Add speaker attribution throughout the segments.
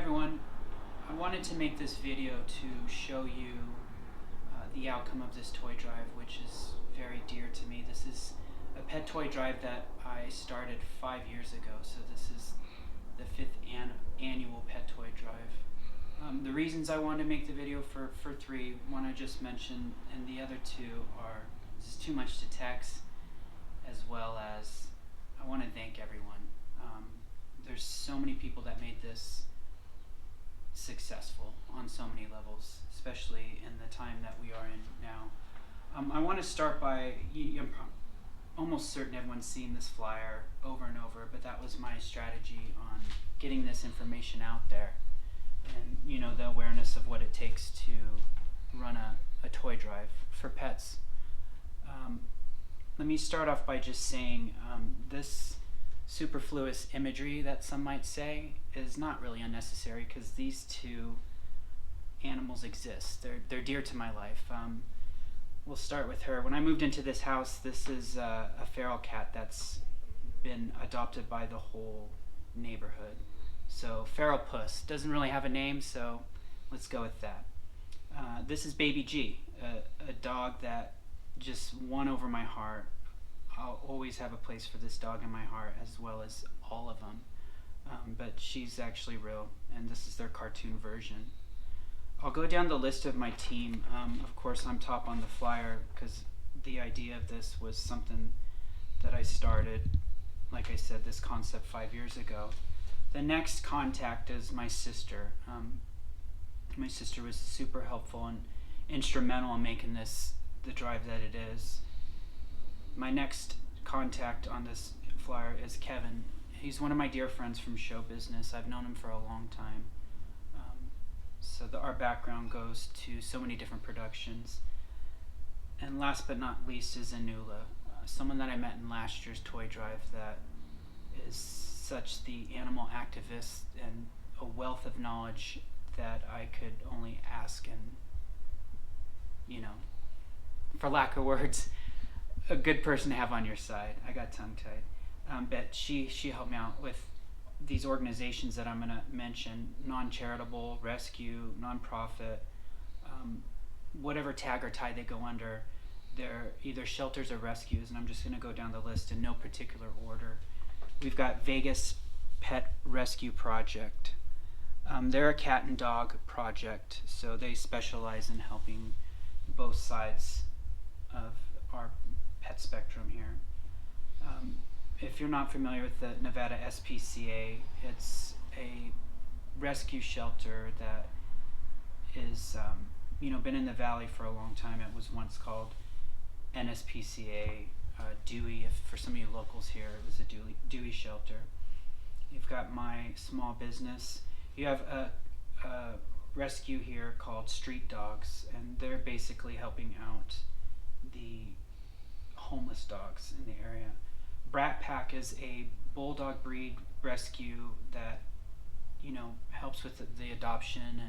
Speaker 1: everyone. I wanted to make this video to show you the outcome of this toy drive, which is very dear to me. This is a pet toy drive that I started 5 years ago, so this is the 5th annual pet toy drive. The reasons I wanted to make the video for 3, one I just mentioned, and the other 2 are this is too much to text, as well as I want to thank everyone. There's so many people that made this successful on so many levels, especially in the time that we are in now. I want to start by, I'm almost certain everyone's seen this flyer over and over, but that was my strategy on getting this information out there, and the awareness of what it takes to run a toy drive for pets. Let me start off by just saying this superfluous imagery that some might say is not really unnecessary, because these 2 animals exist. They're dear to my life. We'll start with her. When I moved into this house, this is a feral cat that's been adopted by the whole neighborhood. So feral puss doesn't really have a name, so let's go with that. This is Baby G, a dog that just won over my heart. I'll always have a place for this dog in my heart, as well as all of them. But she's actually real, and this is their cartoon version. I'll go down the list of my team. Of course, I'm top on the flyer because the idea of this was something that I started, like I said, this concept 5 years ago. The next contact is my sister. My sister was super helpful and instrumental in making this the drive that it is. My next contact on this flyer is Kevin. He's one of my dear friends from show business. I've known him for a long time. Our background goes to so many different productions. And last but not least is Anula, someone that I met in last year's toy drive that is such the animal activist and a wealth of knowledge that I could only ask, and for lack of words, a good person to have on your side. I got tongue-tied. But she helped me out with these organizations that I'm going to mention: non-charitable, rescue, non-profit, whatever tag or tie they go under. They're either shelters or rescues, and I'm just going to go down the list in no particular order. We've got Vegas Pet Rescue Project. They're a cat and dog project, so they specialize in helping both sides of our pet spectrum here. If you're not familiar with the Nevada SPCA, it's a rescue shelter that is, been in the valley for a long time. It was once called NSPCA, Dewey. If for some of you locals here, it was a Dewey shelter. You've got my small business. You have a rescue here called Street Dogs, and they're basically helping out the homeless dogs in the area. Brat Pack is a bulldog breed rescue that helps with the adoption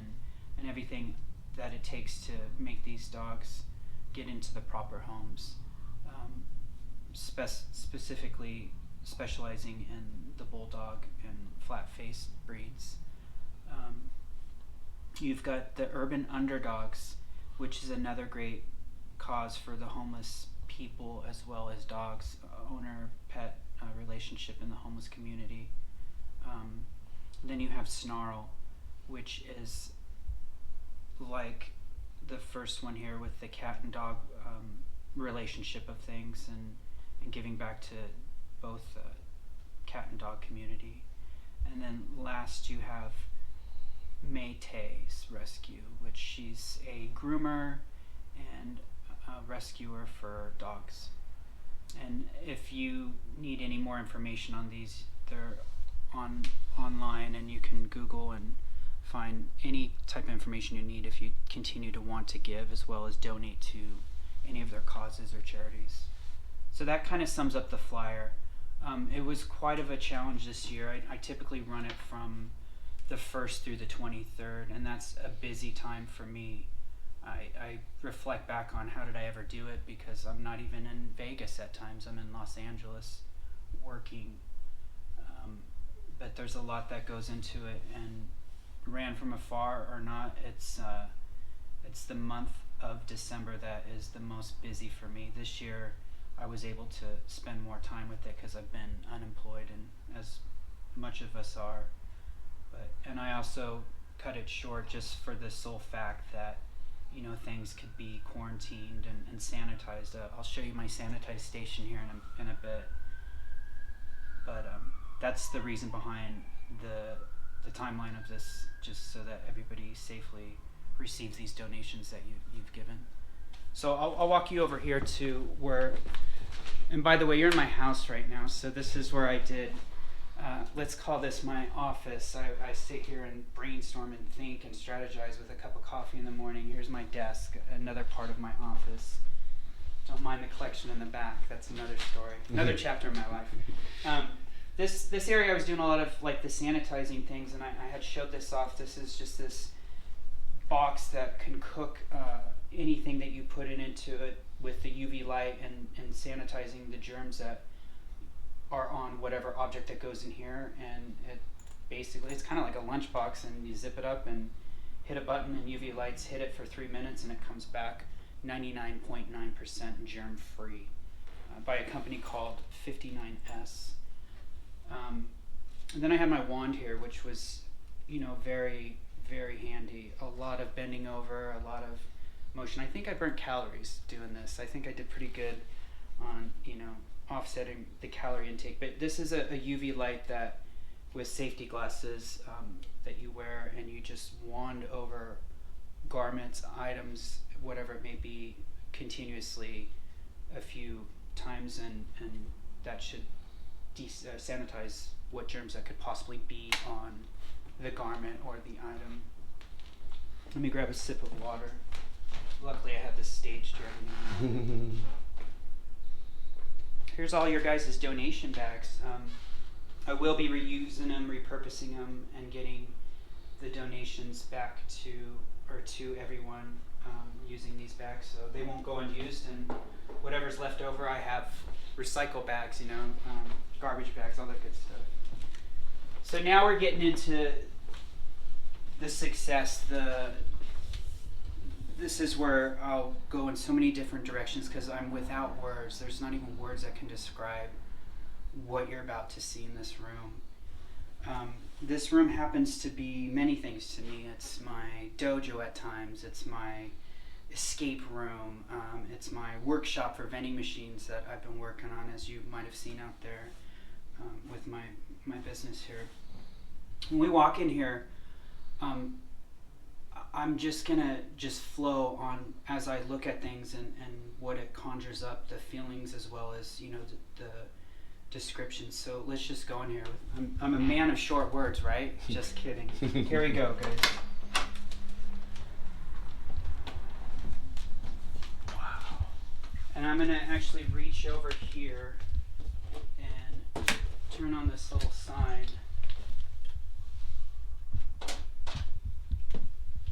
Speaker 1: and everything that it takes to make these dogs get into the proper homes, specifically specializing in the bulldog and flat-faced breeds. You've got the Urban Underdogs, which is another great cause for the homeless people as well as dogs, owner-pet relationship in the homeless community. Then you have Snarl, which is like the first one here with the cat and dog relationship of things, and giving back to both cat and dog community. And then last you have Maytay's Rescue, which she's a groomer and a rescuer for dogs. And if you need any more information on these, they're online, and you can Google and find any type of information you need if you continue to want to give, as well as donate to any of their causes or charities. So that kind of sums up the flyer. It was quite of a challenge this year. I typically run it from the 1st through the 23rd, and that's a busy time for me. I reflect back on how did I ever do it, because I'm not even in Vegas at times. I'm in Los Angeles working. But there's a lot that goes into it, and ran from afar or not, it's the month of December that is the most busy for me. This year, I was able to spend more time with it because I've been unemployed, and as much of us are. And I also cut it short just for the sole fact that, things could be quarantined and sanitized. I'll show you my sanitized station here in a bit. But that's the reason behind the timeline of this, just so that everybody safely receives these donations that you've given. So I'll walk you over here to where, and by the way, you're in my house right now, so this is where I did, let's call this my office. I sit here and brainstorm and think and strategize with a cup of coffee in the morning. Here's my desk, another part of my office. Don't mind the collection in the back, that's another story, another chapter of my life. This area I was doing a lot of like the sanitizing things, and I had showed this off. This is just this box that can cook anything that you put into it with the UV light and sanitizing the germs that are on whatever object that goes in here. And it's kind of like a lunchbox, and you zip it up and hit a button, and UV lights hit it for 3 minutes, and it comes back 99.9% germ free by a company called 59S. And then I had my wand here, which was very, very handy. A lot of bending over, a lot of motion. I think I burnt calories doing this. I think I did pretty good on offsetting the calorie intake. But this is a UV light that with safety glasses that you wear, and you just wand over garments, items, whatever it may be, continuously a few times, and that should sanitize what germs that could possibly be on the garment or the item. Let me grab a sip of water. Luckily I have this staged here. Here's all your guys' donation bags. I will be reusing them, repurposing them, and getting the donations back to everyone using these bags, so they won't go unused, and whatever's left over I have recycle bags, garbage bags, all that good stuff. So now we're getting into the success. This is where I'll go in so many different directions because I'm without words. There's not even words that can describe what you're about to see in this room. This room happens to be many things to me. It's my dojo at times. It's my escape room. It's my workshop for vending machines that I've been working on, as you might have seen out there with my business here. When we walk in here, I'm just gonna flow on as I look at things and what it conjures up, the feelings as well as the description. So let's just go in here. I'm a man of short words, right? Just kidding. Here we go, guys. Wow. And I'm gonna actually reach over here and turn on this little sign,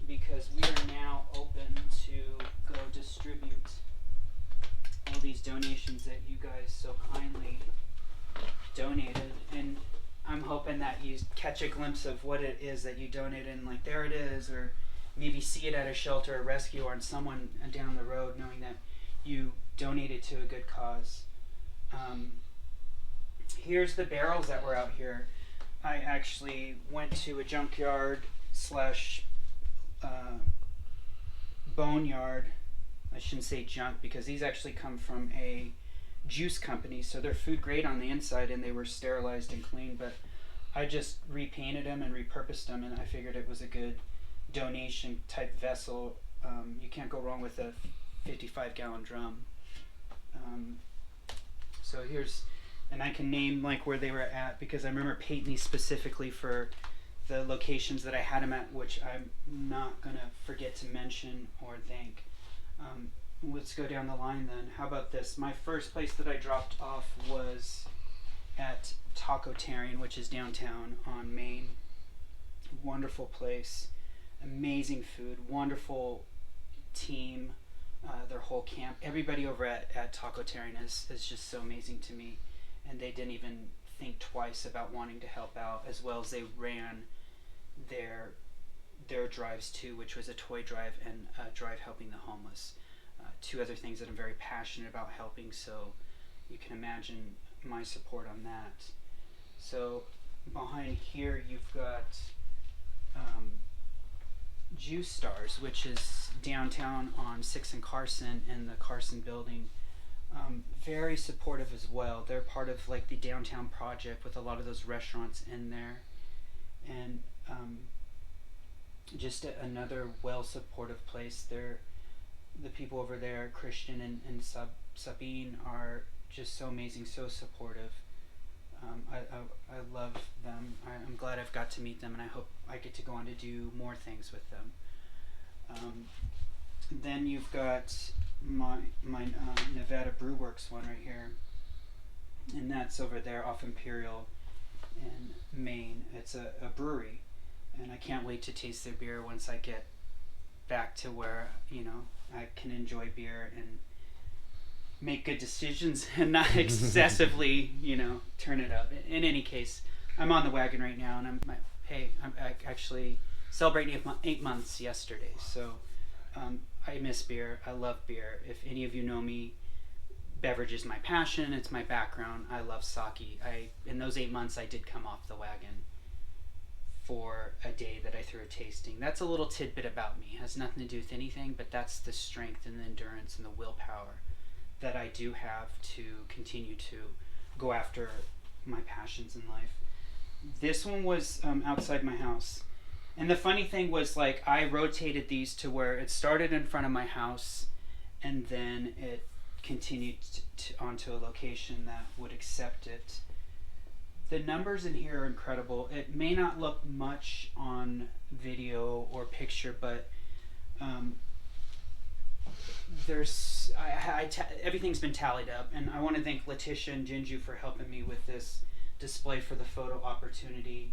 Speaker 1: because we are now open to go distribute all these donations that you guys so kindly donated. And I'm hoping that you catch a glimpse of what it is that you donated, and like, there it is, or maybe see it at a shelter or rescue or on someone down the road, knowing that you donated to a good cause. Here's the barrels that were out here. I actually went to a junkyard slash boneyard. I shouldn't say junk, because these actually come from a juice company, so they're food grade on the inside and they were sterilized and cleaned, but I just repainted them and repurposed them, and I figured it was a good donation type vessel. You can't go wrong with a 55-gallon drum. So here's, and I can name like where they were at, because I remember painting these specifically for the locations that I had them at, which I'm not going to forget to mention or thank. Let's go down the line then. How about this? My first place that I dropped off was at Tacotarian, which is downtown on Main. Wonderful place, amazing food, wonderful team, their whole camp. Everybody over at Tacotarian is just so amazing to me, and they didn't even think twice about wanting to help out, as well as they ran their their drives too, which was a toy drive and a drive helping the homeless. Two other things that I'm very passionate about helping, so you can imagine my support on that. So behind here you've got Juice Stars, which is downtown on 6th and Carson in the Carson building. Very supportive as well. They're part of like the downtown project with a lot of those restaurants in there, and just another well supportive place. The people over there, Christian and Sabine, are just so amazing, so supportive. I love them. I'm glad I've got to meet them, and I hope I get to go on to do more things with them. Then you've got my Nevada Brew Works one right here, and that's over there off Imperial in Maine. It's a brewery, and I can't wait to taste their beer once I get back to where I can enjoy beer and make good decisions and not excessively turn it up. In any case, I'm on the wagon right now, and I'm actually celebrating 8 months yesterday, so I miss beer. I love beer. If any of you know me, beverage is my passion. It's my background. I love sake. In those 8 months, I did come off the wagon for a day that I threw a tasting. That's a little tidbit about me. It has nothing to do with anything, but that's the strength and the endurance and the willpower that I do have to continue to go after my passions in life. This one was outside my house. And the funny thing was, like, I rotated these to where it started in front of my house, and then it continued onto a location that would accept it. The numbers in here are incredible. It may not look much on video or picture, but everything's been tallied up, and I want to thank Letitia and Jinju for helping me with this display for the photo opportunity,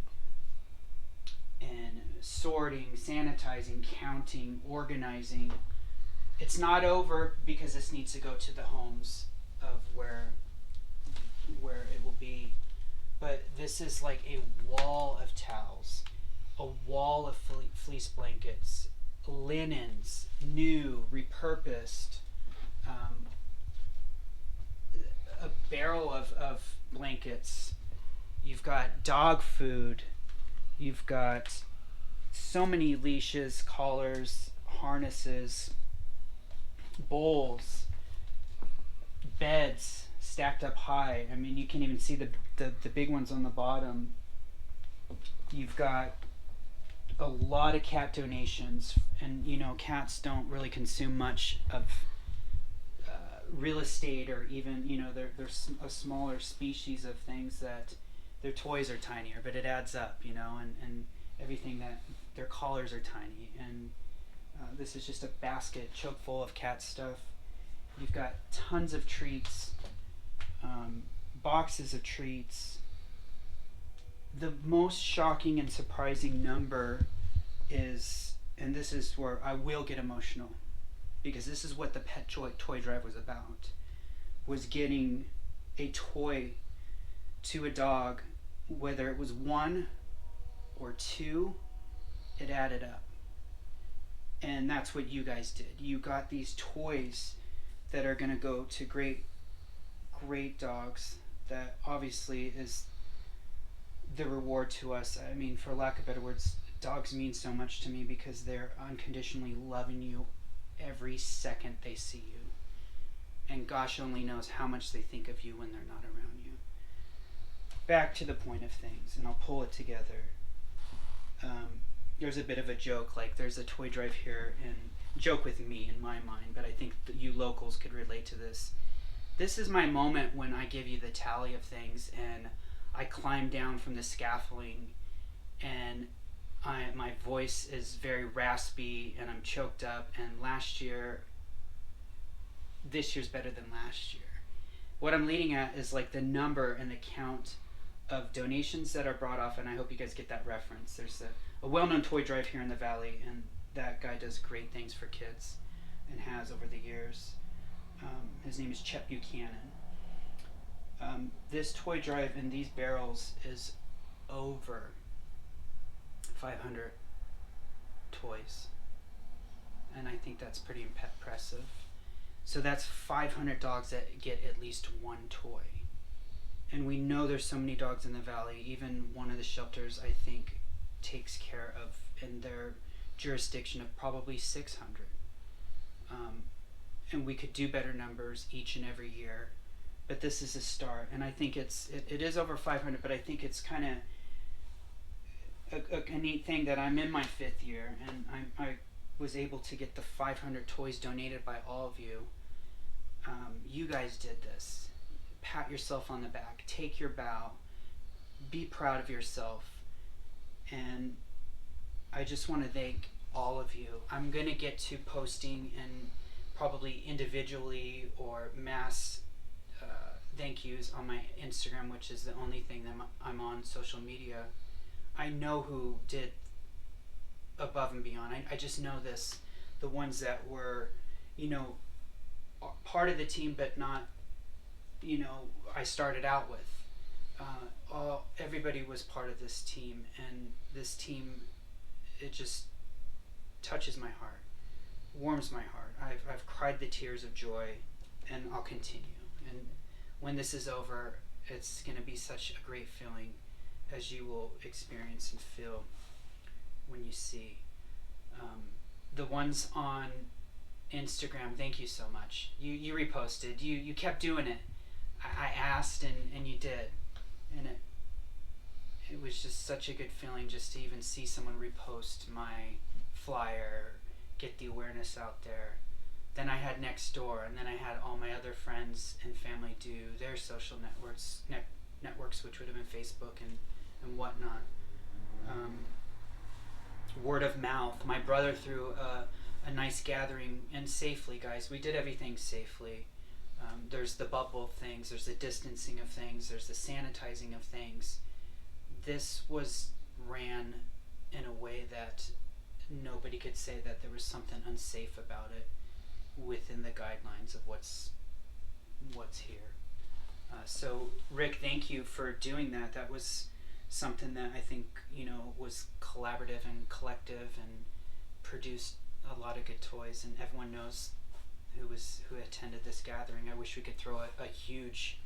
Speaker 1: and sorting, sanitizing, counting, organizing. It's not over because this needs to go to the homes of where it will be. But this is like a wall of towels, a wall of fleece blankets, linens, new, repurposed, a barrel of blankets. You've got dog food. You've got so many leashes, collars, harnesses, bowls, beds stacked up high. I mean, you can even see the big ones on the bottom. You've got a lot of cat donations, and cats don't really consume much of real estate, or even they're a smaller species of things that their toys are tinier, but it adds up, and everything that their collars are tiny, and this is just a basket chock full of cat stuff. You've got tons of treats, boxes of treats. The most shocking and surprising number is, and this is where I will get emotional, because this is what the pet toy drive was about, was getting a toy to a dog, whether it was one or two, it added up. And that's what you guys did. You got these toys that are going to go to great dogs. That obviously is the reward to us. I mean, for lack of better words, dogs mean so much to me because they're unconditionally loving you every second they see you. And gosh only knows how much they think of you when they're not around you. Back to the point of things, and I'll pull it together. There's a bit of a joke, like there's a toy drive here, and joke with me in my mind, but I think that you locals could relate to this. This is my moment when I give you the tally of things, and I climb down from the scaffolding, and my voice is very raspy, and I'm choked up, and this year's better than last year. What I'm leading at is like the number and the count of donations that are brought off, and I hope you guys get that reference. There's a well-known toy drive here in the valley, and that guy does great things for kids and has over the years. His name is Chet Buchanan. This toy drive in these barrels is over $500. toys. And I think that's pretty impressive. So that's 500 dogs that get at least one toy. And we know there's so many dogs in the valley. Even one of the shelters, I think, takes care of, in their jurisdiction, of probably 600. And we could do better numbers each and every year. But this is a start. And I think it is over 500, but I think it's kind of a neat thing that I'm in my 5th year, and I was able to get the 500 toys donated by all of you. You guys did this. Pat yourself on the back. Take your bow. Be proud of yourself. And I just want to thank all of you. I'm going to get to posting and probably individually or mass thank yous on my Instagram, which is the only thing that I'm on social media. I know who did above and beyond. I just know this, the ones that were, part of the team, but not, I started out with. Everybody was part of this team, and this team, it just touches my heart, warms my heart. I've cried the tears of joy, and I'll continue. And when this is over, it's going to be such a great feeling, as you will experience and feel when you see. The ones on Instagram, thank you so much. You reposted. You kept doing it. I asked and you did. And it was just such a good feeling just to even see someone repost my flyer, get the awareness out there. Then I had Nextdoor, and then I had all my other friends and family do their social networks, which would have been Facebook and whatnot. Word of mouth. My brother threw a nice gathering, and safely, guys. We did everything safely. There's the bubble of things, there's the distancing of things, there's the sanitizing of things. This was ran in a way that nobody could say that there was something unsafe about it within the guidelines of what's here. So Rick, thank you for doing that. That was something that I think was collaborative and collective and produced a lot of good toys, and everyone knows who attended this gathering. I wish we could throw a huge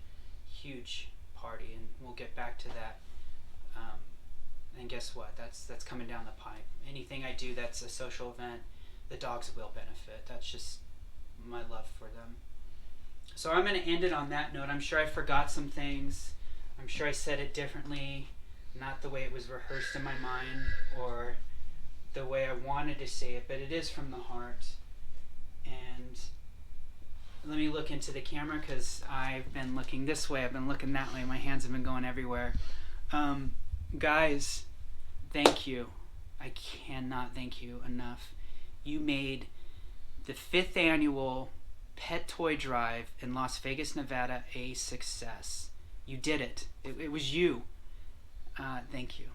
Speaker 1: party, and we'll get back to that. And guess what? That's coming down the pipe. Anything I do that's a social event, the dogs will benefit. That's just my love for them. So I'm going to end it on that note. I'm sure I forgot some things. I'm sure I said it differently, not the way it was rehearsed in my mind or the way I wanted to say it, but it is from the heart. And let me look into the camera, because I've been looking this way, I've been looking that way, my hands have been going everywhere. Guys, thank you. I cannot thank you enough. You made the 5th annual Pet Toy Drive in Las Vegas, Nevada a success. You did it. It was you. Thank you.